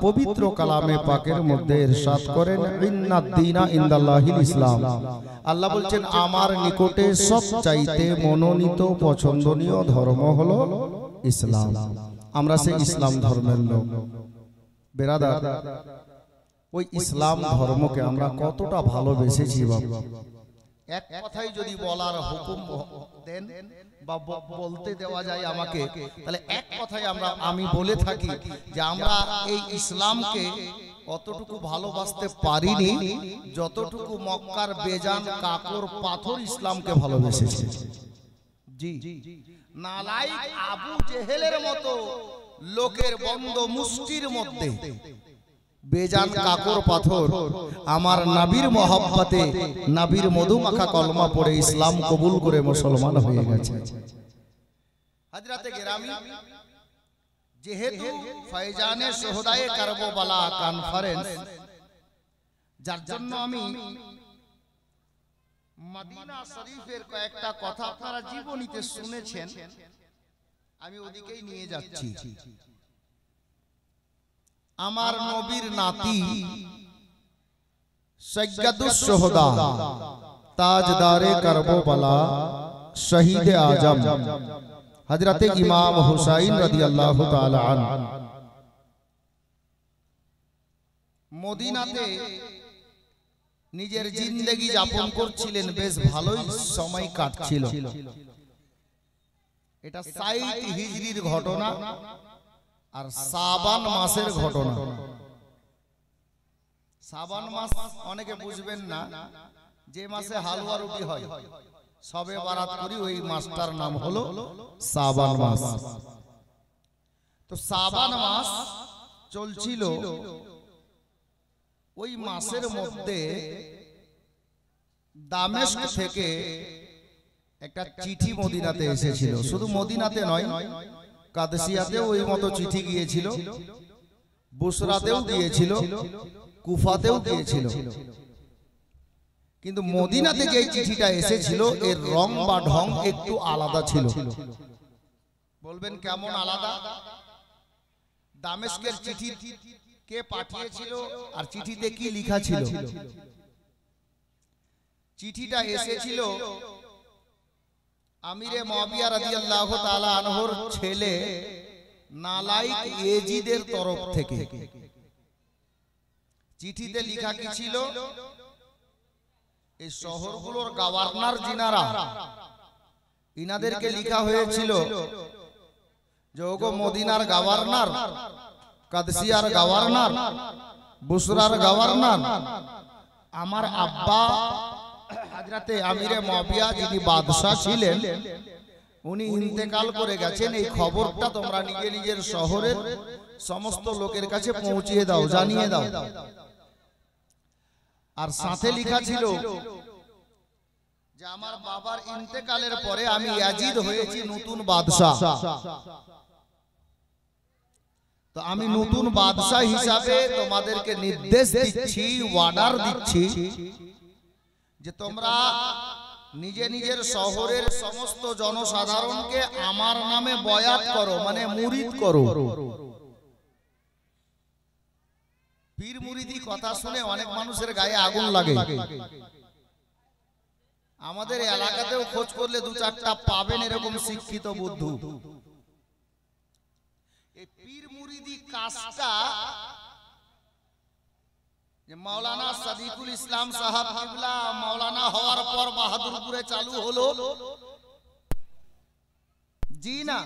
পবিত্র কালামে পাকের মধ্যে ইরশাদ করেন ইন্নাদ দীনা ইনদাল্লাহিল ইসলাম। আল্লাহ বলছেন আমার নিকটে সবচাইতে মনোনীত পছন্দনীয় ধর্ম হলো ইসলাম। আমরা সেই ইসলাম ধর্মের লোক। বেরাদার, ওই ইসলাম ধর্মকে আমরা কতটা ভালোবেসেছি বাবা। এক কথাই যদি বলার হুকুম দেন বা বলতে দেওয়া যায় আমাকে, তাহলে এক কথাই আমি বলে থাকি যে আমরা এই ইসলামকে অতটুকু ভালোবাসতে পারিনি যতটুকু মক্কার বেজান কাকর পাথর ইসলামকে ভালোবেসেছে। জি, নালায়েক আবু জেহেলের মতো লোকের বন্ধ মুষ্টির মধ্যে বেজান কাকর পাথর আমার নবীর মহব্বতে নবীর মধুমাখা কলমা পড়ে ইসলাম কবুল করে মুসলমান হয়ে গেছে। হযরতে গেরামি, যেহেতু ফয়জানে শুহাদায়ে কারবালা কনফারেন্স, যার জন্য আমি মদিনা শরীফের কয়েকটা কথা আপনারা জীবনীতে শুনেছেন, আমি ওদিকেই নিয়ে যাচ্ছি। আমার নবীর নাতি সৈয়দুস শুহাদা তাজদারে কারবালা শহীদে আজম হযরতে ইমাম হুসাইন রাদিয়াল্লাহু তাআলা আনহু মদিনাতে নিজের জিন্দেগি যাপন করছিলেন, বেশ ভালোই সময় কাটছিল। এটা ৬০ হিজরির ঘটনা আর শাবান মাসের ঘটনা। শাবান মাস অনেকে বুঝবেন না, যে মাসে হালুয়া রুটি হয়, সবে বারাত করি, ওই মাসটার নাম হলো শাবান মাস। তো শাবান মাস চলছিল, ওই মাসের মধ্যে দামেস্ক থেকে একটা চিঠি মদিনাতে এসেছিল। শুধু মদিনাতে নয়, কাদসিয়াতেও ওই মতো চিঠি গিয়েছিল, বুসরাতেও গিয়েছিল, কুফাতেও গিয়েছিল। কিন্তু মদিনাতে যে চিঠিটা এসেছিল এর রং বা ঢং একটু আলাদা ছিল। বলবেন কেমন আলাদা? দামেস্কের চিঠি কে পাঠিয়েছিল আর চিঠিতে কি লেখা ছিল? চিঠিটা এসেছিল আমিরে মুআবিয়া রাদিয়াল্লাহু তাআলা আনহুর ছেলে নালায়েক ইয়াজিদের তরফ থেকে। চিঠিতে লেখা কি ছিল? এই শহরগুলোর গভর্নর জিনারা, ইনাদেরকে লেখা হয়েছিল যে ওগো মদিনার গভর্নর, কাদসিয়ার গভর্নর, বুসরার গভর্নর, আমার আব্বা হযরতে আমিরে মুআবিয়া যিনি বাদশা ছিলেন, উনি ইন্তেকাল করে গেছেন। এই খবরটা তোমরা নিজের শহরের সমস্ত লোকের কাছে পৌঁছিয়ে দাও, জানিয়ে দাও। আর সাথে লেখা ছিল যে আমার বাবার ইন্তেকালের পরে আমি ইয়াজিদ হয়েছি নতুন বাদশা। তো আমি নতুন বাদশা হিসাবে তোমাদেরকে নির্দেশ দিচ্ছি, অর্ডার দিচ্ছি যে তোমরা নিজের শহরের সমস্ত জনসাধারণকে আমার নামে বয়াত করো, মানে মুরিদ করো। পীর মুরিদি কথা শুনে অনেক মানুষের গায়ে আগুন লাগে। আমাদের এলাকাতেও খোঁজ করলে দু চারটা পাবেন এরকম শিক্ষিত বুদ্ধু। এই পীর মুরিদি কাজটা মাওলানা সাদিকুল ইসলাম সাহাব কিবলা মাওলানা হওয়ার পর বাহাদুরপুরে চালু হলো। জি না,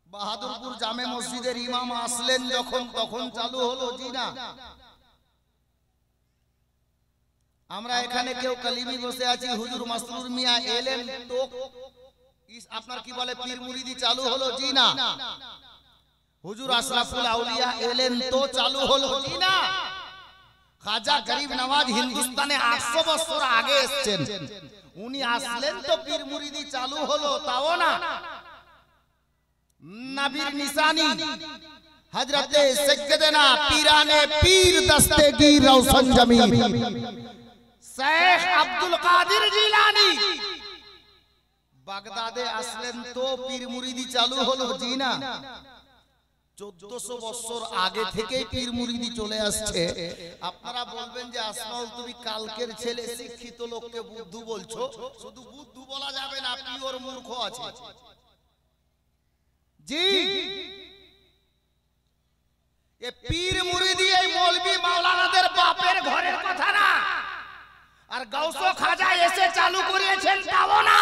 বাহাদুরপুর জামে মসজিদের ইমাম আসলেন যখন, তখন চালু হলো। জি না, আমরা এখানে কেউ কালিমি বসে আছি, হুজুর মাসরুর মিয়া এলেন তো আপনার কি বলে পীর মুরিদি চালু হলো। জি না, হুজুর আশরাফুল আউলিয়া এলেন তো চালু হলো। জি না, খাজা গরিব নওয়াজ হিন্দুস্তানে 800 বছর আগে এসেছেন, উনি আসলেন তো পীর মুরিদি চালু হলো, তাও না। নবীর নিশানি হযরতে সৈয়দনা পীরানে পীর দস্তগীর রওশন জমির শেখ আব্দুল কাদের জিলানী বাগদাদে আসলেন তো পীর মুরিদি চালু হলো। জি না, 1400 বছর আগে থেকেই পীর মুরিদি চলে আসছে। আপনারা বলবেন যে আসমাউল তুমি কালকের ছেলে, শিক্ষিত লোককে বুদ্ধু বলছো। শুধু বুদ্ধু বলা যাবে না, পিওর মূর্খ আছে। জি, এ পীর মুরিদি এই মৌলভী মাওলানাদের বাপের ঘরের কথা না, আর গাউসো খাজা এসে চালু করিয়েছেন তাও না।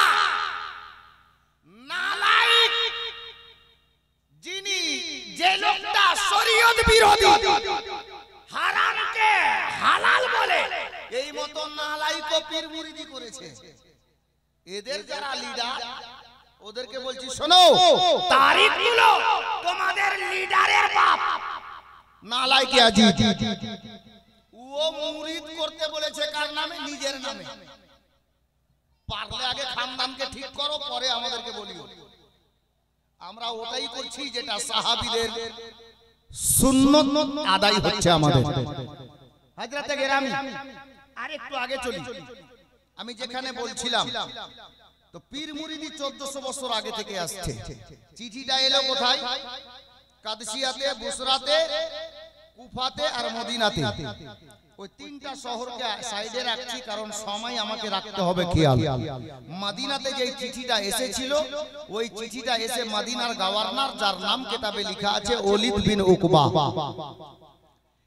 নালায়েক যিনি, যে লোকটা শরীয়ত বিরোধী, হারামকে হালাল বলে, এই মত নালায়েক পীর মুরিদি করেছে। এদের যারা লিডার, ওদেরকে বলছি শোনো, তারিখগুলো তোমাদের লিডারের বাপ নালায়েক আজিজ। ও মুরিদ করতে বলেছে কার নামে? নিজের নামে। পারলে আগে খানদানকে ঠিক করো, পরে আমাদেরকে বলিও। আমরা ওটাই করছি যেটা সাহাবীদের সুন্নত আদায় হচ্ছে আমাদের। হযরতে গেরামি, আর একটু আগে চলি। আমি যেখানে বলছিলাম, তো পীর মুরিদি 1400 বছর আগে থেকে আসছে। চিঠিটা এলো কোথায়? কাদসিয়াতে, বুসরাতে, কুফাতে আর মদিনাতে। ওই তিনটা শহরকে সাইডে রাখছি কারণ সময় আমাকে রাখতে হবে খেয়াল। মদিনাতে যে চিঠিটা এসেছিল, ওই চিঠিটা এসে মদিনার গভর্নর, যার নাম কিতাবে লেখা আছে ওলীদ বিন উকবা,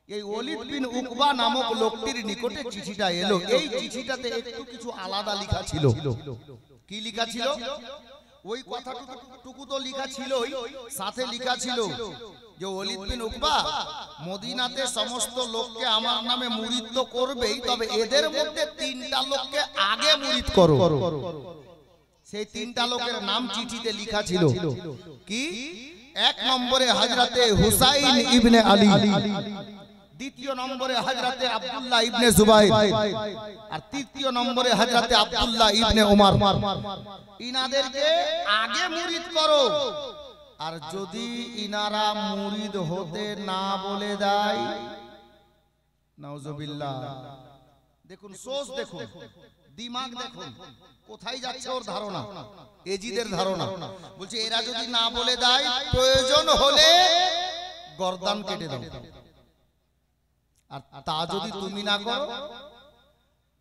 এই ওলীদ বিন উকবা নামক লোকটির নিকটে চিঠিটা এলো। এই চিঠিটাতে একটু কিছু আলাদা লেখা ছিল। কি লেখা ছিল? ওই কথাটুকু তো লেখা ছিলই, সাথে লেখা ছিল যে ওলীদ বিন উকবা মদিনাতে সমস্ত লোককে আমার নামে মুরিদ তো করবেই, তবে এদের মধ্যে তিনটা লোককে আগে মুরিদ করো। সেই তিনটা লোকের নাম চিঠিতে লেখা ছিল। কি? এক নম্বরে হযরতে হুসাইন ইবনে আলী, দ্বিতীয় নম্বরে হযরতে আব্দুল্লাহ ইবনে জুবাইর, আর তৃতীয় নম্বরে হযরতে আব্দুল্লাহ ইবনে উমর। ইনাদেরকে আগে মুরিদ করো। আর যদি ইনারা মুরিদ হতে না বলে দেয়, নাউজুবিল্লাহ, দেখুন সোচ, দেখুন দিমাগ, দেখুন কোথায় যাচ্ছে ওর ধারণা, এজিদের ধারণা। বলছে এরা যদি না বলে দেয়, প্রয়োজন হলে গর্দান কেটে দাও। আর তা যদি তুমি না করো,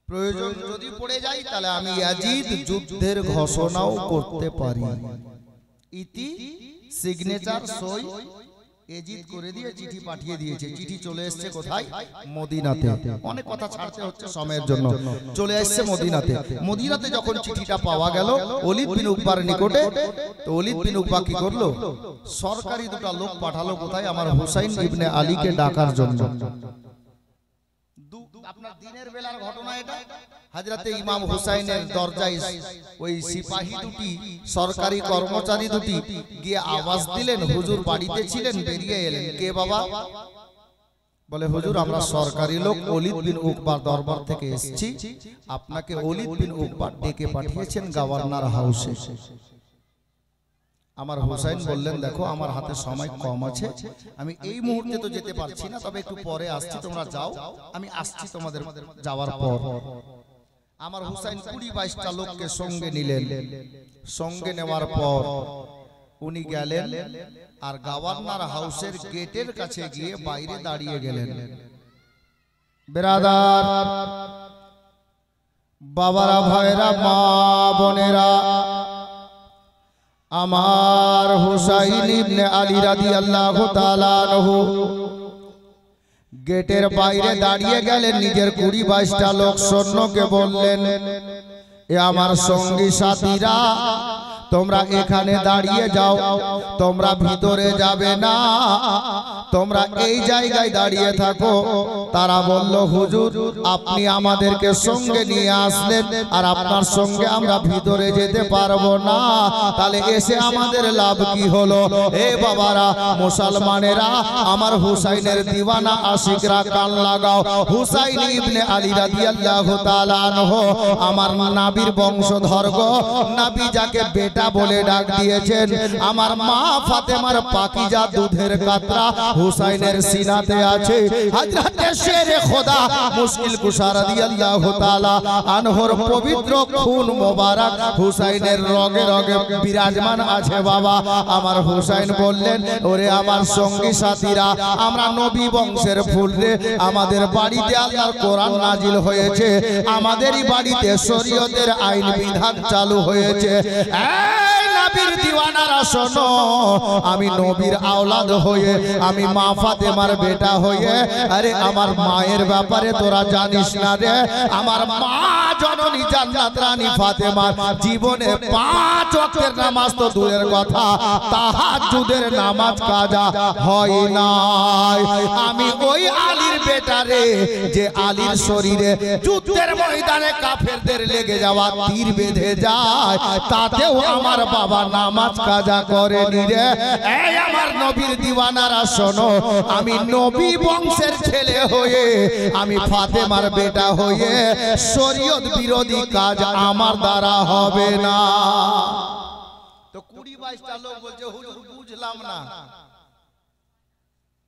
প্রয়োজন যদি পড়ে যায়, তাহলে আমি ইয়াজিদ যুদ্ধের ঘোষণাও করতে পারি। ইতি সিগনেচার সই এজিদ করে দিয়ে চিঠি পাঠিয়ে দিয়েছে। চিঠি চলে এসেছে কোথায়? মদিনাতে। অনেক কথা ছাড়তে হচ্ছে সময়ের জন্য। চলে এসেছে মদিনাতে। মদিনাতে যখন চিঠিটা পাওয়া গেল ওলীদ বিন উকবার নিকটে, তো ওলীদ বিন উকবা কি করলো? সরকারি দুটো লোক পাঠালো কোথায়? আমার হুসাইন ইবনে আলীকে ডাকার জন্য। আপনার দিনের বেলার ঘটনা এটা। হযরতে ইমাম হুসাইনের দরজায় ওই সিপাহী দুটি, সরকারি কর্মচারী দুটি গিয়ে আওয়াজ দিলেন, হুজুর বাড়িতে ছিলেন, বেরিয়ে এলেন। কে বাবা? বলে হুজুর আমরা সরকারি লোক ওলীদ বিন উকবার দরবার থেকে এসেছি, আপনাকে ওলীদ বিন উকবা ডেকে পাঠিয়েছেন গভর্নর হাউসে। আমার হুসাইন বললেন দেখো আমার হাতে সময় কম আছে, আমি এই মুহূর্তে তো যেতে পারছি না, তবে একটু পরে আসছি, তোমরা যাও, আমি আসছি তোমাদের যাওয়ার পর। আমার হুসাইন 20-22টা লোককে সঙ্গে নিলেন। সঙ্গে নেওয়ার পর উনি গেলেন আর গভর্নর হাউসের গেটের কাছে গিয়ে বাইরে দাঁড়িয়ে গেলেন। বেরাদার, বাবারা, ভাইরা, মা বোনেরা, আমার হুসাইন ইবনে আলী রাদিয়াল্লাহু তাআলা আনহু গেটের বাইরে দাঁড়িয়ে গেলেন। নিজের 20-22টা লোক সৈন্যকে বললেন, এ আমার সঙ্গী সাথীরা, তোমরা এখানে দাঁড়িয়ে যাও, তোমরা ভিতরে যাবে না, তোমরা এই জায়গায় দাঁড়িয়ে থাকো। তারা বলল হুজুর আপনি আমাদেরকে সঙ্গে নিয়ে আসলেন আর আপনার সঙ্গে আমরা ভিতরে যেতে পারবো না, তাহলে এসে আমাদের লাভ কি হলো? এ বাবারা, মুসলমানেরা, আমার হুসাইনের দিওয়ানা আশিকরা কান লাগাও। হুসাইন ইবনে আলী রাদিয়াল্লাহু তাআলা আনহু আমার নবীর বংশধর গো। নবী যাকে বেটা বেটা বলে ডাক দিয়েছেন। আমার মা ফাতেমার পাকিজা দুধের কাতরা হুসাইনের সিনাতে আছে। হযরতে শেরে খোদা মুশকিল কুশা রাদিয়াল্লাহু তাআলা আনহুর পবিত্র খুন মোবারক হুসাইনের রগে রগে বিরাজমান আছে। বাবা আমার হুসাইন বললেন, ওরে আমার সঙ্গী সাথীরা, আমরা নবী বংশের ফুল রে, আমাদের বাড়িতে আল্লাহর কোরআন নাজিল হয়েছে, আমাদেরই বাড়িতে শরীয়তের আইন বিধান চালু হয়েছে। এই নবীর দিওয়ানারা শোনো, আমি নবীর আওলাদ হয়ে, আমি মা ফাতেমার বেটা হয়ে, আরে আমার মায়ের ব্যাপারে তোরা জানিস না রে। আমার মা জননী জান্নাত রানী ফাতেমার জীবনে 5 ওয়াক্তের নামাজ তো দূরের কথা, তাহাজ্জুদের নামাজ কাজা হয় নাই। আমি ওই আলীর বেটা রে, যে আলীর শরীরে যুদ্ধের ময়দানে কাফেরদের লেগে যাওয়া তীর বেঁধে যায়, তাতেও আমার বাবা নামাজ কাজা করেনি রে। এই আমার নবীর দিওয়ানারা শোনো, আমি নবী বংশের ছেলে হয়ে, আমি ফাতেমার বেটা হয়ে শরীয়ত বিরোধী কাজ আমার দ্বারা হবে না। তো 20-22টা লোক বলছে হুজুর বুঝলাম না,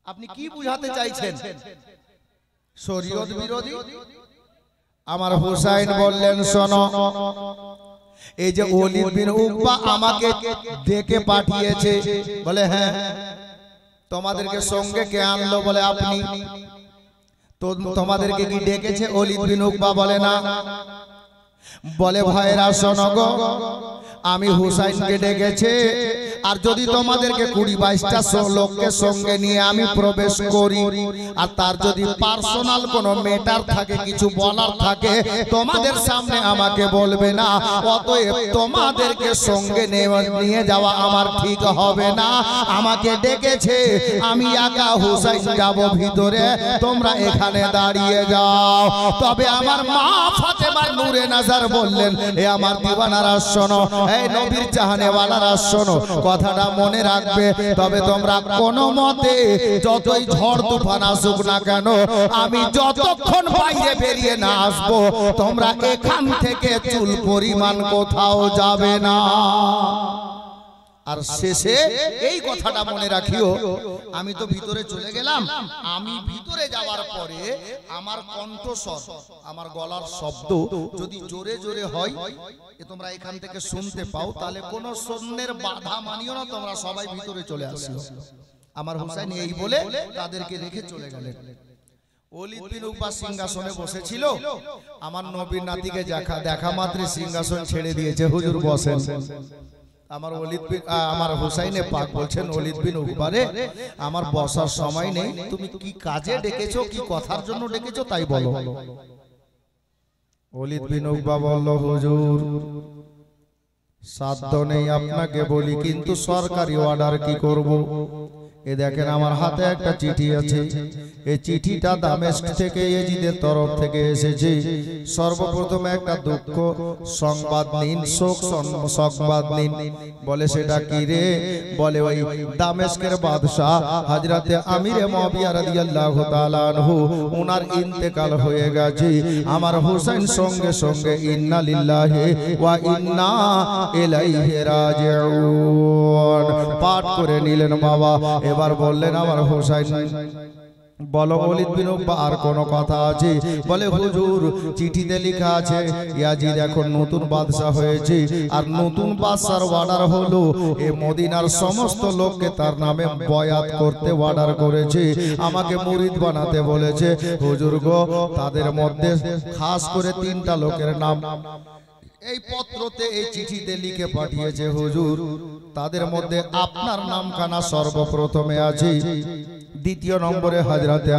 আপনি কি বুঝাতে চাইছেন? শরীয়ত বিরোধী? আমার হুসাইন বললেন, শোনো, এই যে ওলীদ বিন উকবা আমাকে ডেকে পাঠিয়েছে, বলে হ্যাঁ। তোমাদেরকে সঙ্গে কে আনলো? বলে আপনি। তো তোমাদেরকে কি ডেকেছে? ওলীদ বিন উকবা বলে না। বলে ভাইরা শোনো গো, আমি হুসাইনকে ডেকেছে, আর যদি তোমাদেরকে 20-22টা লোককে সঙ্গে নিয়ে আমি প্রবেশ করি, আর তার যদি পার্সোনাল কোনো ম্যাটার থাকে, কিছু বলার থাকে, তোমাদের সামনে আমাকে বলবে না। অতএব তোমাদেরকে সঙ্গে নিয়ে যাওয়া আমার ঠিক হবে না। আমাকে ডেকেছে, আমি একা হুসাইন যাব ভিতরে, তোমরা এখানে দাঁড়িয়ে যাও। তবে আমার মা ফাতেমার নূরে নাজার বললেন, এ আমার দিওয়ানারা শোনো, এই নবীর চাহনেওয়ালারা শোনো, কথাটা মনে রাখবে। তবে তোমরা কোনো মতে যতই ঝড় তুফান আসুক না কেন, আমি যতক্ষণ বাইরে বেরিয়ে না আসবো, তোমরা এখান থেকে চুল পরিমাণ কোথাও যাবে না। আর শেষে এই কথাটা মনে রাখিও, আমি তো ভিতরে চলে গেলাম, আমি ভিতরে যাওয়ার পরে আমার কণ্ঠস্বর, আমার গলার শব্দ যদি জোরে জোরে হয়, তোমরা এখান থেকে শুনতে পাও, তাহলে কোনো সৈন্যের বাধা মানিও না, তোমরা সবাই ভিতরে চলে আসো। আমার হুসাইন এই বলে তাদেরকে রেখে চলে গেলেন। ওলীদ বিন উকবা সিংহাসনে বসেছিল, আমার নবীর নাতিকে দেখা মাত্র সিংহাসন ছেড়ে দিয়েছে, হুজুর বসেন। আমার হুসাইনে পাক বলছেন, ওলীদ বিন উকবা রে, আমার বসার সময় নেই, তুমি কি কাজে ডেকেছো, কি কথার জন্য ডেকেছো তাই বলো। ওলীদ বিন উকবা বলল, হুজুর সাধ্য নেই আপনাকে বলি, কিন্তু সরকারি অর্ডার কি করব। এ দেখেন আমার হাতে একটা চিঠি আছে, এই চিঠিটা দামেস্ক থেকে ইয়াজিদের তরফ থেকে এসেছে। সর্বপ্রথম একটা দুঃখ সংবাদ নিন, শোক সংবাদ নিন। বলে সেটা কি রে? বলে ওই দামেস্কের বাদশাহ হযরতে আমিরে মুআবিয়া রাদিয়াল্লাহু তাআলা আনহু, ওনার ইন্তেকাল হয়ে গেছে। আমার হুসাইন সঙ্গে সঙ্গে ইন্না লিল্লাহি ওয়া ইন্না ইলাইহি রাজিউন পাঠ করে নিলেন। বাবা এবার বললেন আমার হুসাইন, বলো ওলীদ বিন উকবা আর কোন কথা আছে? বলে হুজুর চিঠিতে লেখা আছে ইয়াজিদ এখন নতুন বাদশা হয়েছে, আর নতুন বাদশার অর্ডার হলো এই মদিনার সমস্ত লোককে তার নামে বয়াত করতে অর্ডার করেছে, আমাকে মুরিদ বানাতে বলেছে। হুজুর গো, তাদের মধ্যে খাস করে 3টা লোকের নাম এই পত্রতে, এই চিঠিতে লিখে পাঠিয়েছে হুজুর। তাদের মধ্যে আপনার নামখানা সর্বপ্রথমে আছে, দ্বিতীয় নম্বরে হযরতে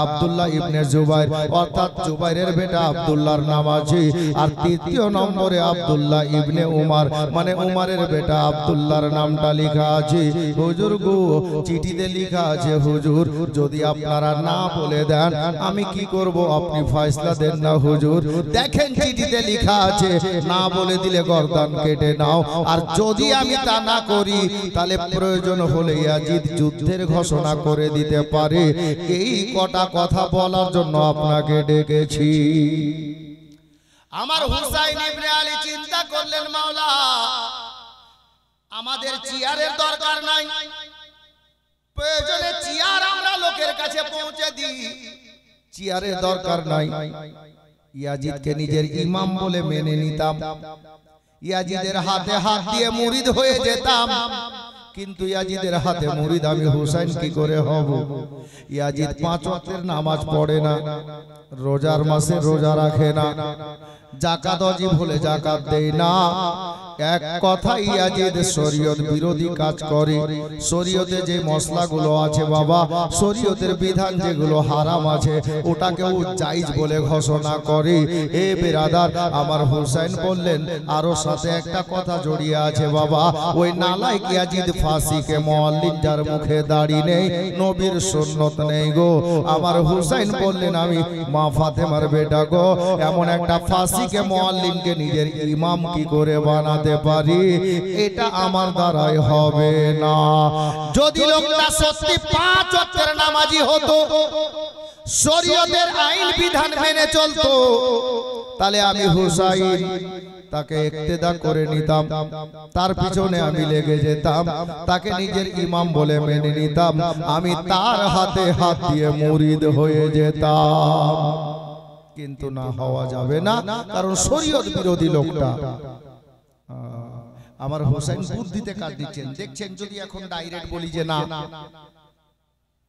আব্দুল্লাহ ইবনে জুবাইর, অর্থাৎ জুবাইরের বেটা আব্দুল্লাহর নাম আছে, আর তৃতীয় নম্বরে আব্দুল্লাহ ইবনে উমর, মানে উমরের বেটা আব্দুল্লাহর নামটা লেখা আছে। হুজুর গো, চিঠিতে লেখা আছে হুজুর, যদি আপনারা না বলে দেন আমি কি করব, আপনি ফয়সালা দেন না হুজুর। দেখেন চিঠিতে লেখা আছে, না বলে দিলে গর্দান কেটে নাও, আর যদি আমি তা না করি তাহলে প্রয়োজন হলে ইয়াজিদ যুদ্ধের ঘোষণা করে দিতে পারে। এই কটা কথা বলার জন্য আপনাকে ডেকেছি। আমার হুসাইন ইবনে আলী চিন্তা করলেন, মাওলা আমাদের চেয়ারের দরকার নাই, প্রয়োজনে চেয়ার আমরা লোকের কাছে পৌঁছে দিই, চেয়ারের দরকার নাই। ইয়াজিদকে নিজের ইমাম বলে মেনে নিতাম, ইয়াজিদের হাতে হাত দিয়ে মুরিদ হয়ে যেতাম, কিন্তু ইয়াজিদের হাতে মুরিদ আমি হুসাইন কি করে হব? ইয়াজিদ 5 ওয়াক্তের নামাজ পড়ে না, রোজার মাসে রোজা রাখে না, যাকাত ওয়াজিব হলে যাকাত দেয় না। এক কথা, ইয়াজিদ শরীয়ত বিরোধী কাজ করে। শরীয়তে যে মশলাগুলো আছে বাবা, শরীয়তের বিধান যেগুলো হারাম আছে, ওটাকেও জায়েজ বলে ঘোষণা করে। এ বেরাদার, আমার হুসাইন বললেন আরো সাথে একটা কথা জড়িয়ে আছে বাবা, ওই নালায়েক ইয়াজিদ ফাঁসিকে মুআল্লিম যার মুখে দাড়ি নেই, নবীর সুন্নত নেই গো। আমার হুসাইন বললেন আমি মা ফাতেমার বেটা গো, এমন একটা ফাঁসিকে মুআল্লিমকে নিজের ইমাম কি করে বানাতে পারি? এটা আমার দ্বারাই হবে না। যদি লোকটা সত্যি 5 ওয়াক্তের নামাজি হতো, শরীয়তের আইন বিধান মেনে চলতো, তাহলে আমি হুসাইন তাকে ইক্তেদা করে নিতাম, তার পিছনে আমি লেগে যেতাম, তাকে নিজের ইমাম বলে মেনে নিতাম, আমি তার হাতে হাত দিয়ে মুরিদ হয়ে যেতাম। কিন্তু না, হওয়া যাবে না, কারণ শরীয়ত বিরোধী লোকটা। আমার হোসেন বুদ্ধিতে কাজ দিচ্ছেন, দেখছেন যদি এখন ডাইরেক্ট বলি যে না,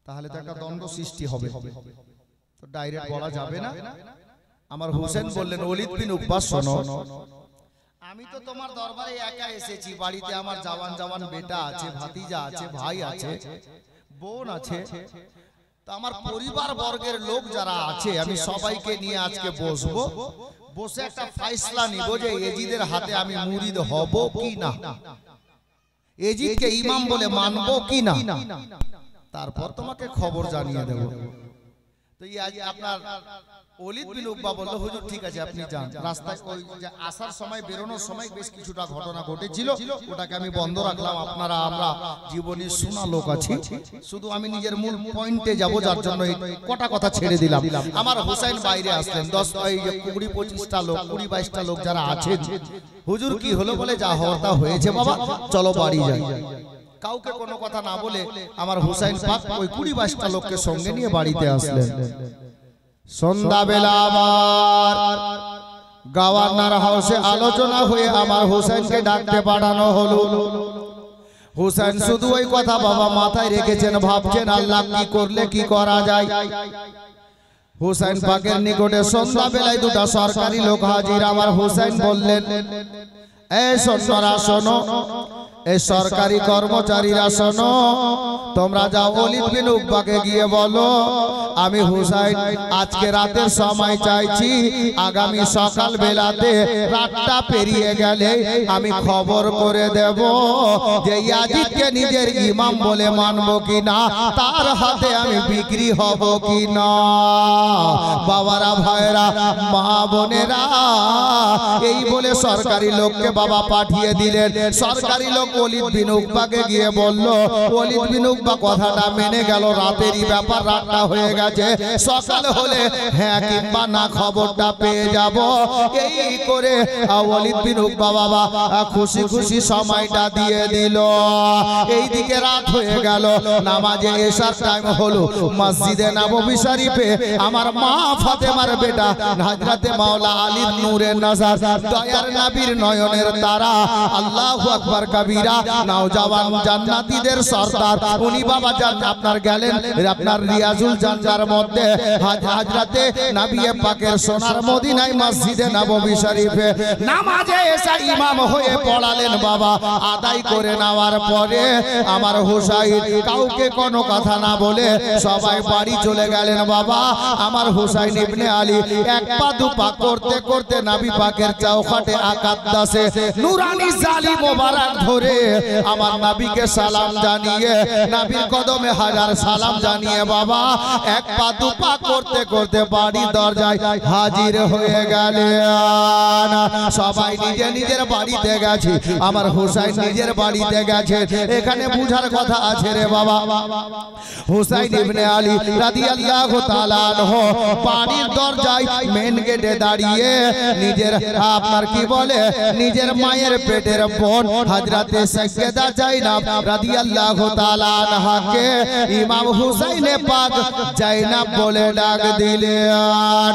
তাহলে তো একটা দ্বন্দ্ব সৃষ্টি হবে, তো ডাইরেক্ট বলা যাবে না। আমার হোসেন বললেন ওলিদ বিন উকবা, শোনো, আমি তো তোমার দরবারে একা এসেছি, বাড়িতে আমার জওয়ান জওয়ান বেটা আছে, ভাতিজা আছে, ভাই আছে, বোন আছে, তো আমার পরিবার বর্গের লোক যারা আছে, আমি সবাইকে নিয়ে আজকে বসবো, বসে একটা ফয়সালা নিব যে ইয়াজিদের হাতে আমি মুরিদ হব কি না, ইয়াজিদকে ইমাম বলে মানবো কি না, তারপর তোমাকে খবর জানিয়ে দেব। তো আপনার ওলিদ বিন উকবা বলল, হুজুর ঠিক আছে আপনি যান। রাস্তায় ওই যে আসার সময় বেরোনোর সময় বেশ কিছুটা ঘটনা ঘটেছিল, ওটাকে আমি বন্ধ রাখলাম। আপনারা আমরা জীবনের শোনা লোক আছি, শুধু আমি নিজের মূল পয়েন্টে যাব, যার জন্য কটা কথা ছেড়ে দিলাম। আমার হুসাইন বাইরে আসলেন, 20-25টা লোক, 20-22টা লোক যারা আছেন, হুজুর কি হলো বলে, যা হওয়ার তা হয়েছে বাবা, চলো বাড়ি যাই। কাউকে কোনো কথা না বলে আমার হুসাইন পাক ওই 20-22টা লোককে সঙ্গে নিয়ে বাড়িতে আসলেন। সন্ধ্যাবেলা আবার গভর্নর হাউসে আলোচনা হয়ে আমার হুসাইনকে ডাকতে পাঠানো হলো। হুসাইন শুধু ওই কথা বাবা মাথায় রেখেছেন, ভাবছেন আল্লাহ কি করলে কি করা যায়। হুসাইন পাকের নিকটে সন্ধ্যাবেলায় 2টা সরকারি লোক হাজির। আমার হুসাইন বললেন, এই সৈন্যরা শোনো, এই সরকারি কর্মচারীরা শোনো, তোমরা যাও ওলিদ বিন উকবাকে গিয়ে বলো আমি হুসাইন আজকে রাতের সময় চাইছি, আগামী সকাল বেলাতে রাতটা পেরিয়ে গেলে আমি খবর করে দেব যে ইয়াজিদকে নিজের ইমাম বলে মানবো কিনা, তার হাতে আমি বিক্রি হব কিনা। বাবারা, ভাইরা, মা বোনেরা, এই বলে সরকারি লোককে বাবা পাঠিয়ে দিলেন। সরকারি লোক ওলিদ বিন উকবাকে গিয়ে বলল, ওলিদ বিন উকবা কথাটা মেনে গেল, রাতেরই ব্যাপার, রাতটা হয়ে গেছে, সকাল হলে হ্যাঁ কিংবা না খবরটা পেয়ে যাব। এই করে ওলিদ বিন উকবা বাবা খুশি খুশি সময়টা দিয়ে দিল। এইদিকে রাত হয়ে গেল, নামাজে এশার টাইম হলো। মসজিদে নববী শরীফে আমার মা ফাতেমার বেটা হযরতে মাওলা আলীর নূরে নজর, দয়ার নবীর নয়নের তারা, আল্লাহু আকবার কবীরা, নওজওয়ান জান্নাতীদের সরদার, উনি বাবা জান আপনার গেলেন আপনার রিয়াজুল জান্নার মধ্যে হযরতে নবী পাকের সোনার মদিনায় মসজিদে নববী শরীফে নামাজে এসা ইমাম হয়ে পড়ালেন বাবা। আদায় করে নেওয়ার পরে আমার হুসাইন কাউকে কোনো কথা না বলে সবাই বাড়ি চলে গেলেন বাবা। আমার হুসাইন ইবনে আলী এক পা দু পা করতে করতে নবী পাকের চৌখাটে আকাদ্দাসে নূরানি জালি মোবারক ধরে আমার নবীকে সালাম জানিয়ে, নবীর কদমে হাজার সালাম জানিয়ে বাবা এক পা দু পা করতে করতে বাড়ি দরজায় হাজির হয়ে গেলেন। সবাই নিজে নিজের বাড়িতে গেছে, আমার হুসাইন নিজের বাড়িতে গেছে। এখানে বুঝার কথা আছে রে বাবা, হুসাইন ইবনে আলী রাদিয়াল্লাহু তাআলা আনহু বাড়ির দরজায় মেন গেটে দাঁড়িয়ে নিজের আপনার কি বলে নিজের মায়ের পেটের বোন হযরতে হযরতে সাইয়্যেদা জাইনাব রাদিয়াল্লাহু তাআলা আনহাকে ইমাম হুসাইনে পাক জাইনাব বলে ডাক দিলেন।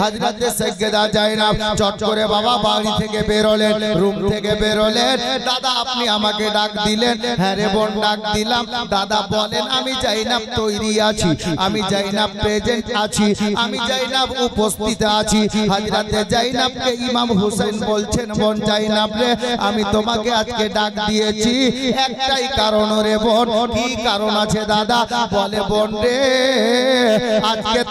হযরতে সাইয়্যেদা জাইনাব চট করে বাবা বাড়ি থেকে বেরোলেন, রুম থেকে বেরোলেন। দাদা আপনি আমাকে ডাক দিলেন? হ্যাঁ রে বোন ডাক দিলাম। দাদা বলেন। আমি জাইনাব তৈরি আছি, আমি জাইনাব প্রেজেন্ট আছি, আমি জাইনাব উপস্থিত আছি। হযরতে জাইনাবকে ইমাম হুসাইন বলছেন, বোন জাইনাব রে আমি তোমাকে আজকে ডাক দিয়েছি একটাই কারণ রে বোন। কি কারণ আছে দাদা? বলে বোন রে আজকে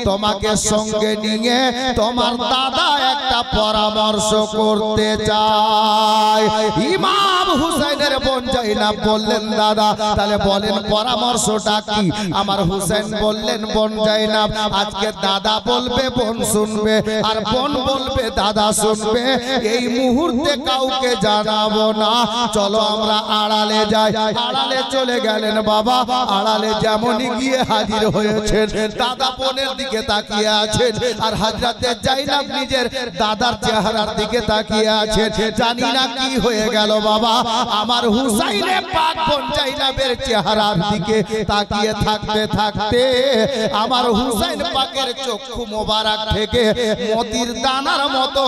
তোমাকে সঙ্গে নিয়ে তোমার দাদা একটা পরামর্শ করতে চায়। ইমাম হুসাইনের বোন জাইনাব বললেন দাদা তাহলে বলেন পরামর্শটা কি? আমার হুসাইন বললেন বোন জাইনাব আজকে দাদা বলবে বোন শুনবে, আর বোন বলবে দাদা শুনবে। এই মুহূর্তে কাউকে জানাবো না, চলো আমরা আড়ালে যাই। আড়ালে চলে গেলেন বাবা। আড়ালে যেমনই গিয়ে হাজির হয়েছেন দাদা বোনের দিকে তাকিয়ে আছেন, আর হযরতে জাইনাব নিজের দাদার চেহারার দিকে তাকিয়ে আছেন। জানি না কি হয়ে গেল বাবা, আমার হুসাইনে পাক বোন জাইনাবের চেহারার দিকে তাকিয়ে থাকতে থাকতে আমার হুসাইন পাকের চক্ষু মোবারক থেকে মতির দানার মতো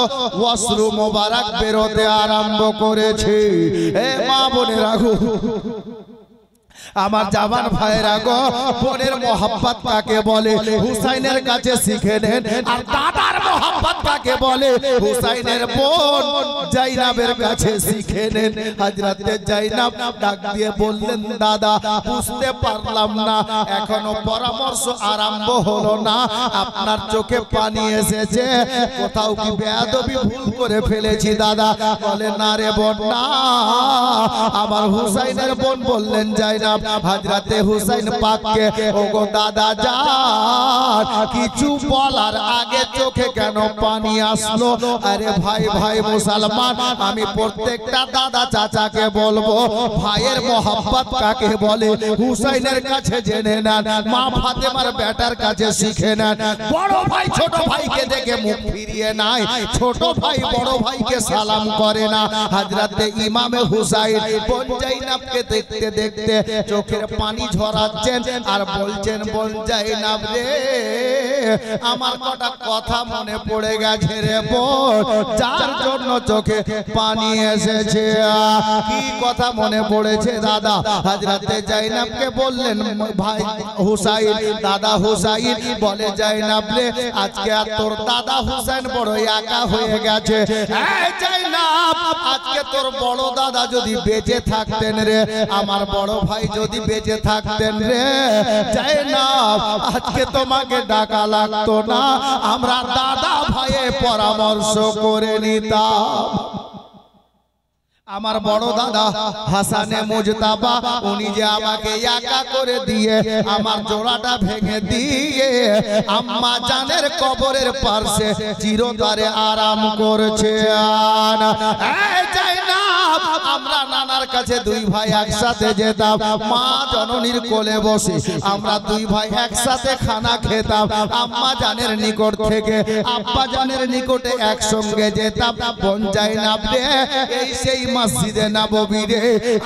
অশ্রু মোবারক বেরোতে আরম্ভ করেছে। এ মা বোনেরা গো, আমার জামান ভাইরা গো, বোনের মোহাব্বত কাকে বলে হুসাইনের কাছে শিখে নেন। আর দাদার মোহাব্বত কাকে বলে হুসাইনের বোন জাইনাবের কাছে শিখে নেন। হযরতে জাইনাব ডাক দিয়ে বললেন দাদা বুঝতে পারলাম না, এখনো পরামর্শ আরম্ভ হলো না, আপনার চোখে পানি এসেছে, কোথাও কি বেয়াদবি ভুল করে ফেলেছি দাদা? বলে না রে বোন না। আমার হুসাইনের বোন বললেন জাইনাব হযরতে হুসাইন পাককে ওগো দাদা যান কিছু বলার আগে চোখে কেন পানি আসলো? আরে ভাই ভাই মুসলমান, আমি প্রত্যেকটা দাদা চাচাকে বলবো ভাইয়ের মোহাব্বত কাকে বলে হুসাইনের কাছে জেনে নেন, মা ফাতেমার বেটার কাছে শিখে নেন। বড় ভাই ছোট ভাইকে দেখে মুখ ফিরিয়ে নাই, ছোট ভাই বড় ভাইকে সালাম করে না। হযরতে ইমামে হুসাইন বোন জাইনাবকে দেখতে দেখতে চোখের পানি ঝরাচ্ছেন আর বলছেন বোন জাইনাব রে আমার কটা কথা মনে পড়ে গেছে রে বোন, যার জন্য চোখে পানি এসেছে। কি কথা মনে পড়েছে দাদা? হযরতে জাইনাবকে বললেন ভাই হুসাইন, দাদা হুসাইন বলে জাইনাব রে আজকে আর তোর দাদা হুসাইন বড় একা হয়ে গেছে। এই জাইনাব আজকে তোর বড় দাদা যদি বেঁচে থাকতেন রে, আমার বড় ভাই যদি বেঁচে থাকতেন রে জাইনাব আজকে তোমাকে ডাকা লাগতো না, আমরা দাদা ভাইয়ে পরামর্শ করে নিতাম। আমার বড় দাদা হাসানে মুজতাবা উনি যে আমাকে একা করে দিয়ে আমার জোড়াটা ভেঙে দিয়ে আম্মা জানের কবরের পাশে চিরতরে আরাম করছে। আমরা নানার কাছে দুই ভাই একসাথে যেতাম, মা জননীর কোলে বসে আমরা দুই ভাই একসাথে খানা খেতাম। আম্মা জানের নিকট থেকে আব্বা জানের নিকটে একসঙ্গে যেতাম। বোন জাইনাব রে এই সেই মসজিদে নববী রে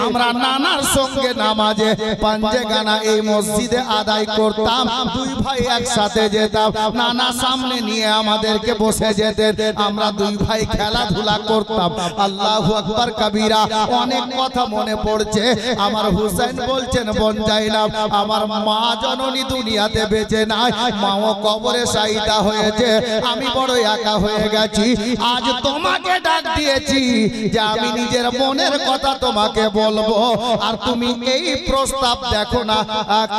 আমরা নানার সঙ্গে নামাজে পাঞ্জেগানা এই মসজিদে আদায় করতাম। দুই ভাই একসাথে যেতাম, নানা সামনে নিয়ে আমাদেরকে বসে যেতেন, আমরা দুই ভাই খেলাধুলা করতাম। আল্লাহু আকবার কবিরা। অনেক কথা মনে পড়ছে। আমার হুসাইন বলছেন বোন জাইনাব আমার মা জননী দুনিয়াতে বেঁচে নাই, মাও কবরে শায়িদা হয়েছে, আমি বড় একা হয়ে গেছি। আজ তোমাকে ডাক দিয়েছি যে আমি নিজের মনের কথা তোমাকে বলবো, আর তুমি এই প্রস্তাব দেখো না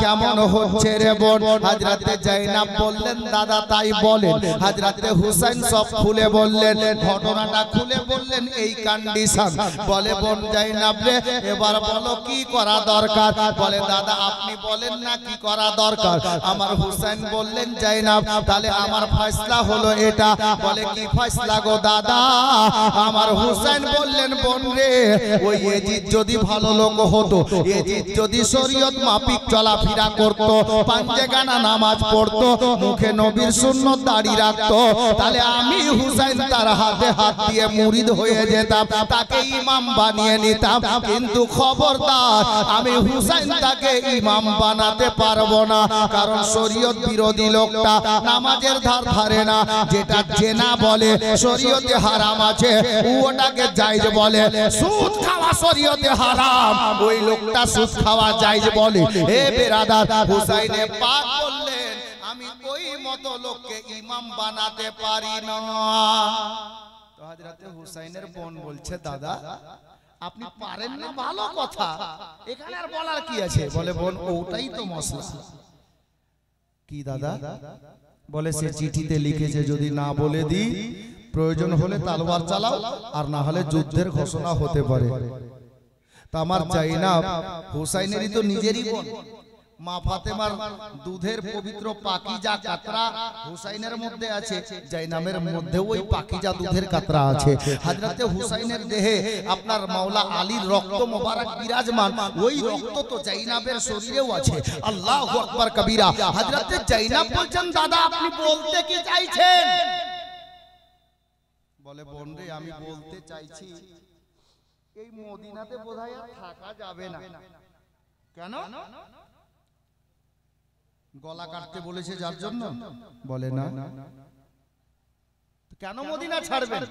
কেমন হচ্ছে রে বোন। হযরতে জাইনাব বললেন দাদা তাই বলেন। হযরতে হুসাইন সব খুলে বললেন, ঘটনাটা খুলে বললেন এই কন্ডিশন। বলে বোন জাইনাব রে এবার বলো কি করা দরকার? বলে দাদা আপনি বলেন না কি করা দরকার। আমার হুসাইন বললেন জাইনাব তাহলে আমার ফয়সালা হলো এটা। বলে কি ফয়সালা গো দাদা? আমার হুসাইন বললেন বোন রে, ওই এজিদ যদি ভালো লোক হতো, এজিদ যদি শরীয়ত মাফিক চলাফেরা করত, পাঞ্জে গানা নামাজ পড়তো, মুখে নবীর সুন্নত দাড়ি রাখতো, তাহলে আমি হুসাইন তার হাতে হাত দিয়ে মুরিদ হয়ে যেতাম, তাকে ইমাম বানিয়ে নিতাম। কিন্তু খবরদার, আমি হুসাইন তাকে ইমাম বানাতে পারবো না, কারণ শরীয়ত বিরোধী লোকটা নামাজের ধার ধারে না, যেটা জেনা বলে শরীয়তে হারাম আছে ওটাকে জায়েজ বলে, সুদ খাওয়া শরীয়তে হারাম ওই লোকটা সুদ খাওয়া জায়েজ বলে। হে বেরাদার, হুসাইনে পাক বললেন আমি ওই মতো লোককে ইমাম বানাতে পারি না। তো হযরতে হুসাইনের বোন বলছে দাদা আপনি পারেন না, ভালো কথা, এখানে আর বলার কি আছে? বলে বোন ওটাই তো মশলা। কি দাদা? বলে সে চিঠিতে লিখেছে যদি না বলে দিই প্রয়োজন হলে তলোয়ার চালাও, আর না হলে যুদ্ধের ঘোষণা হতে পারে। তা আমার জাইনাব হুসাইনেরই তো নিজেরই বোন, মা ফাতেমার দুধের পবিত্র পাকিজা কাতরা হুসাইনের মধ্যে আছে, জাইনাবের মধ্যে ওই পাকিজা দুধের কাতরা আছে। হযরতে হুসাইনের দেহে আপনার মাওলা আলীর রক্ত মোবারক বিরাজমান, ওই রক্ত তো জাইনাবের শরীরেও আছে। আল্লাহু আকবার কবীরা। হযরতে জাইনাব বলছেন দাদা আপনি বলতে কি চাইছেন? বলে বোন রে আমি বলতে চাইছি এই মদিনাতে বোধহয় আর থাকা যাবে না। কেন? গলা কাটতে বলেছে যার জন্য? বলে না। কেন মদিনা ছাড়বেন?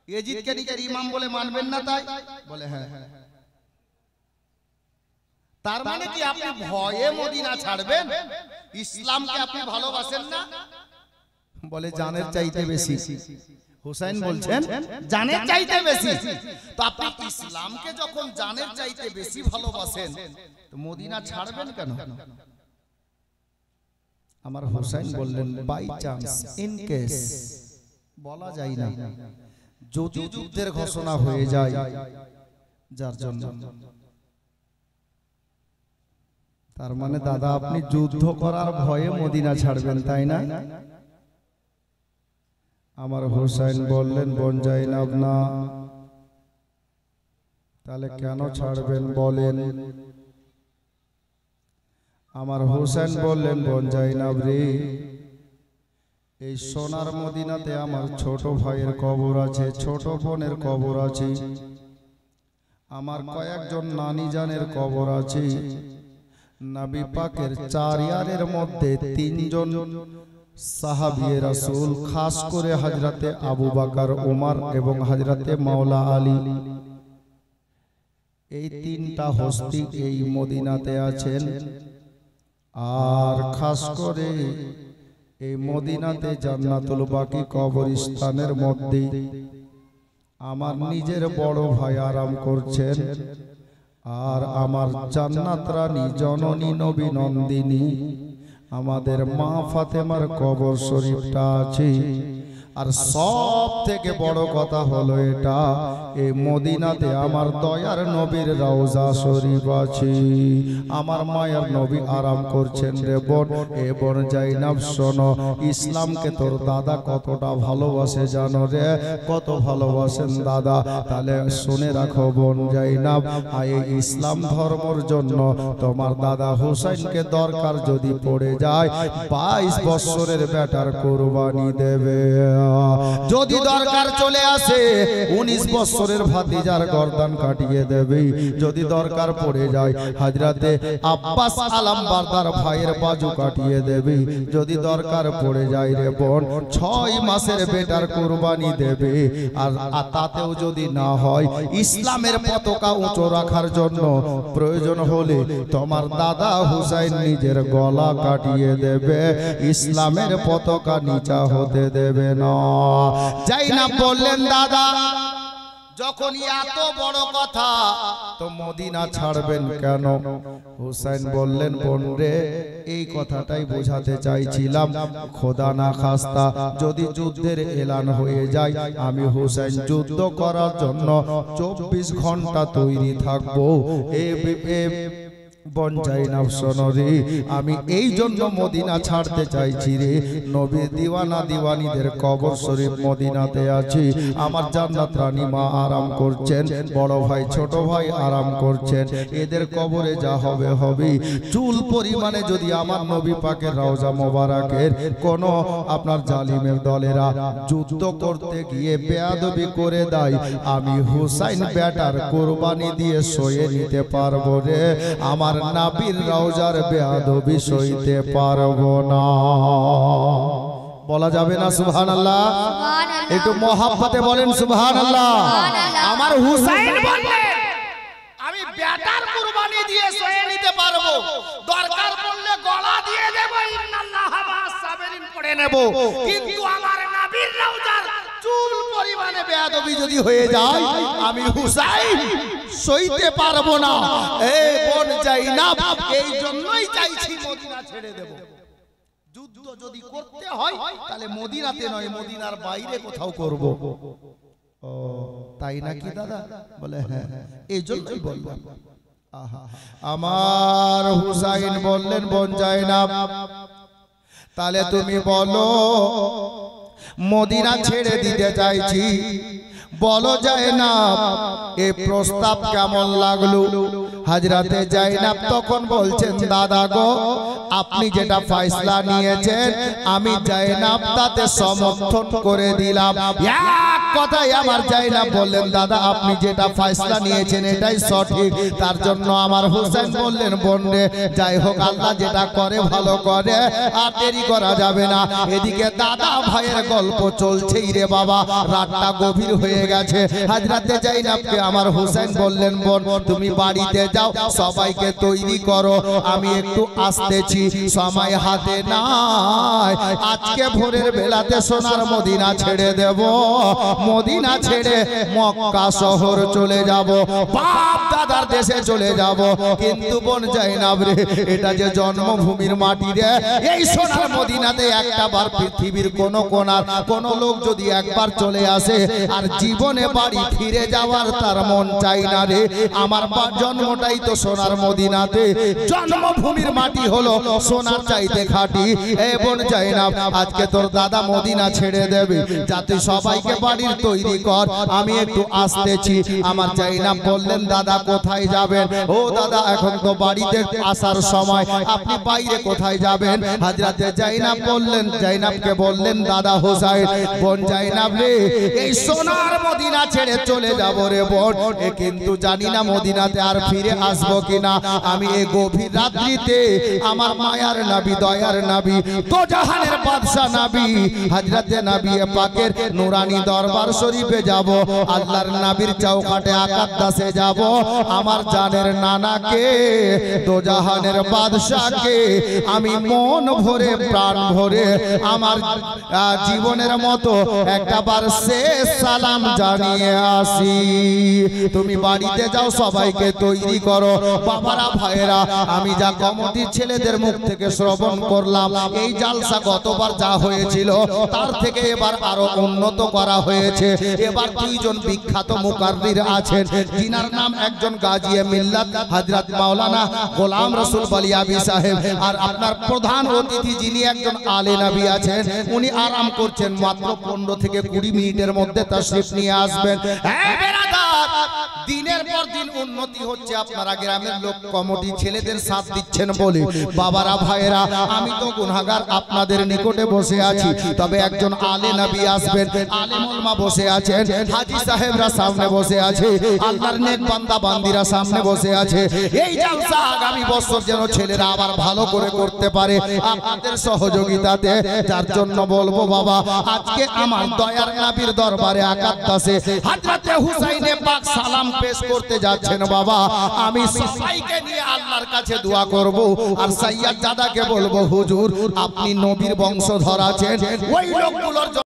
এজিদকে নিজের ইমাম বলে মানবেন না তাই? বলে হ্যাঁ। তার মানে কি আপনি ভয়ে মদিনা ছাড়বেন? ইসলামকে আপনি ভালোবাসেন না? বলে জানের চাইতে বেশি। হুসাইন বলছেন জানের চাইতে বেশি। তো আপনি ইসলামকে যখন জানের চাইতে বেশি ভালোবাসেন তো মদিনা ছাড়বেন কেন? আমার হুসাইন বললেন বাই চান্স, ইন কেস, বলা যায় না, যদি যুদ্ধের ঘোষণা হয়ে যায় যার জন্য। তার মানে দাদা আপনি যুদ্ধ করার ভয়ে মদিনা ছাড়বেন তাই না? আমার হুসাইন বললেন বোন জাইনাব না। তাহলে কেন ছাড়বেন বলেন? আমার হুসাইন বললেন বোন জাইনাব রে, এই সোনার মদিনাতে আমার ছোট ভাইয়ের কবর আছে, ছোট বোনের কবর আছে, আমার কয়েকজন নানি জানের কবর আছে, নবী পাকের 4 ইয়ারের মধ্যে 3 জন সাহাবিয়ে রাসূল, খাস করে হযরতে আবু বকর, ওমর এবং হযরতে মাওলা আলী, এই 3টা হস্তি এই মদিনাতে আছেন। আর খাস করে এই মদিনাতে জান্নাতুল বাকি কবরস্থানের মধ্যে আমার নিজের বড় ভাই আরাম করছেন, আর আমার জান্নাত রানী জননী নবী নন্দিনী আমাদের মা ফাতেমার কবর শরীফটা আছে। আর সব থেকে বড় কথা হলো এটা, এই মদিনাতে আমার দয়ার নবীর রওজা শরীফ আছে, আমার মায়ের নবী আরাম করছেন রে বোন। এ বোন জাইনাব শোনো, ইসলামকে তোর দাদা কতটা ভালোবাসে জানো রে? কত ভালোবাসেন দাদা? তাহলে শুনে রাখো বোন জাইনাব, এই ইসলাম ধর্মের জন্য তোমার দাদা হুসাইনকে দরকার যদি পড়ে যায় 22 বছরের বেটার কুরবানি দেবে। যদি দরকার চলে আসে 19 বছরের ভাতিজার গর্দান কাটিয়ে দেবে। যদি দরকার পড়ে যায় হযরতে আব্বাস আলম বারদার ভাইয়ের বাজু কাটিয়ে দেবে। যদি দরকার পড়ে যায় রে বোন 6 মাসের বেটার কুরবানি দেবে। আর তাতেও যদি না হয় ইসলামের পতাকা উঁচু রাখার জন্য প্রয়োজন হলে তোমার দাদা হুসাইন নিজের গলা কাটিয়ে দেবে, ইসলামের পতাকা নিচা হতে দেবে না। জাইনাব বললেন দাদা যখন এত বড় কথা তো মদিনা ছাড়বেন কেন? হুসাইন বললেন বোন রে, এই কথাটাই বোঝাতে চাইছিলাম, খোদা না খাস্তা যদি যুদ্ধের এলান হয়ে যায় আমি হুসাইন যুদ্ধ করার জন্য 24 ঘন্টা তৈরি থাকবো। বন জাইনাব শোনো রে, আমি এই জন্য মদিনা ছাড়তে চাইছি রে। নবীর দিওয়ানা দিওয়ানিদের কবর শরীফ মদিনাতে আছে। আমার জান্নাত রানী মা আরাম করছেন, বড় ভাই ছোট ভাই আরাম করছেন। এদের কবরে যা হবে হবে। চুল পরিমাণে যদি আমার নবী পাকের রওজা মোবারকের কোন আপনার জালিমের দলেরা যুদ্ধ করতে গিয়ে বেয়াদবি করে দেয়, আমি হুসাইন বেটার কুরবানি দিয়ে সয়ে নিতে পারবো রে। আমার নবীর রওজার বেয়াদবি সইতে পারবো না। বলা যাবে না সুবহানাল্লাহ? একটু মহাব্বতে বলেন সুবহানাল্লাহ। আমার হুসাইন বললেন আমি বেটার কুরবানি দিয়ে সয়ে নিতে পারবো, দরকার পড়লে গলা দিয়ে দেব, ইন্নাল্লাহা মা'আস সাবিরিন পড়ে নেব, কিন্তু আমার নবীর রওজার চুল পরিমাণে বেয়াদবি যদি হয়ে যায় আমি হুসাইন সইতে পারবো না। এই বোন জাইনাব এই জন্যই চাইছি মদিনা ছেড়ে দেব। যুদ্ধ যদি করতে হয় তাহলে মদিনাতে নয়, মদিনার বাইরে কোথাও করব। ও তাই নাকি দাদা? বলে হ্যাঁ, এই জন্যই বললাম। আমার হুসাইন বললেন বোন জাইনাব তাহলে তুমি বলো মদিনা ছেড়ে দিতে চাইছি, বলো জাইনাব এই প্রস্তাব কেমন লাগলো? হযরতে জাইনাব তখন বলছেন দাদা গো, আপনি যেটা ফয়সালা নিয়েছেন আমি জাইনাব তাতে সমর্থন করে দিলাম। এক কথায় আমার জাইনাব বললেন দাদা আপনি যেটা ফয়সালা নিয়েছেন এটাই সঠিক। তার জন্য আমার হুসাইন বললেন বোন রে, যাই হোক আল্লাহ যেটা করে ভালো করে, আর দেরি করা যাবে না। এদিকে দাদা ভাইয়ের গল্প চলছেই রে বাবা, রাতটা গভীর হয়ে গেছে। হযরতে জাইনাবকে আমার হুসাইন বললেন বোন তুমি বাড়িতে যাও, সবাইকে তৈরি করো, আমি একটু আসতেছি, সময় হাতে নাই। আজকে ভোরের বেলাতে সোনার মদিনা ছেড়ে দেব, মদিনা ছেড়ে মক্কা শহর চলে যাব, বাপ দাদার দেশে চলে যাব। কিন্তু বোন জাইনাব রে, এটা যে জন্মভূমির মাটি রে, এই সোনার মদিনাতে একটা বার পৃথিবীর কোন কোনার কোন লোক যদি একবার চলে আসে আর জীবনে বাড়ি ফিরে যাওয়ার তার মন চাই না রে। আমার জন্মটাই তো সোনার মদিনাতে, জন্মভূমির মাটি হলো সোনার চাইতে খাঁটি। এ বোন জাইনাব আজকে তোর দাদা মদিনা ছেড়ে দেবে, যাতে সবাইকে বাড়ির তৈরি কর, আমি একটু আসতেছি। আমার জাইনাব বললেন দাদা কোথায় যাবেন? ও দাদা এখন তো বাড়িতে আসার সময়, আপনি বাইরে কোথায় যাবেন? হযরতে জাইনাব বললেন, জাইনাবকে বললেন দাদা হুসাইন বোন জাইনাব রে, এই সোনার মদিনা ছেড়ে চলে যাব রে বোন, কিন্তু জানি না মদিনাতে আর ফিরে আসবো কিনা। আমি এই গভীর রাত্রিতে আমার মায়ার নবী দয়ার নবী তো জাহানের বাদশা নবী হযরতে নবী পাকের নুরানি দরবার শরীফে যাব, আল্লাহর নবীর চৌকাটে আকাদ্দাসে যাব। আমার জানের নানাকে তো জাহানের বাদশাকে আমি মন ভরে প্রাণ ভরে আমার জীবনের মতো একটাবার শেষ সালাম জানিয়ে আসি। তুমি বাড়িতে যাও, সবাইকে তৈরি করো। বাবারা ভাইয়েরা, আমি যা কমিটির ছেলেদের মুখ থেকে শ্রবণ করলাম, এই জালসা গতবার যা হয়েছিল তার থেকে এবার আরো উন্নত করা হয়েছে। এবার দুইজন বিখ্যাত মুকাররির আছেন, যিনার নাম একজন গাজিয়ে মিল্লাত হযরত মাওলানা গোলাম রসুল বলিয়াবি সাহেব, আর আপনার প্রধান অতিথি যিনি একজন আলে নবী আছেন, উনি আরাম করছেন, মাত্র 15 থেকে 20 মিনিটের মধ্যে তাশরীফ নিয়ে আসবেন। দিনের পর দিন উন্নতি হচ্ছে, আপনারা গ্রামের লোক কমিটি ছেলেদের সাথ দিচ্ছেন বলে। বাবারা ভাইয়েরা, আমি তো গুনাহগার আপনাদের নিকটে বসে আছি, তবে একজন আলে নবী আসবেন, আলেম উলামা বসে আছেন, হাজী সাহেবরা সামনে বসে আছে, আল্লাহর নেক বান্দা বান্দিরা সামনে বসে আছে। এই জলসা আগামী বছর যেন ছেলেরা আবার ভালো করে করতে পারে আপনাদের সহযোগিতাতে। যার জন্য বলবো বাবা, আজকে আমার দয়ার নবীর দরবারে আকাদ্দাসে হযরতে হুসাইনে পাক সালাম পেশ করতে যাচ্ছেন বাবা। আমি সবাইকে নিয়ে আল্লাহর কাছে দোয়া করব, আর সাইয়্যদ জাদাকে বলবো হুজুর আপনি নবীর বংশধর আছেন, ওই লোকগুলোর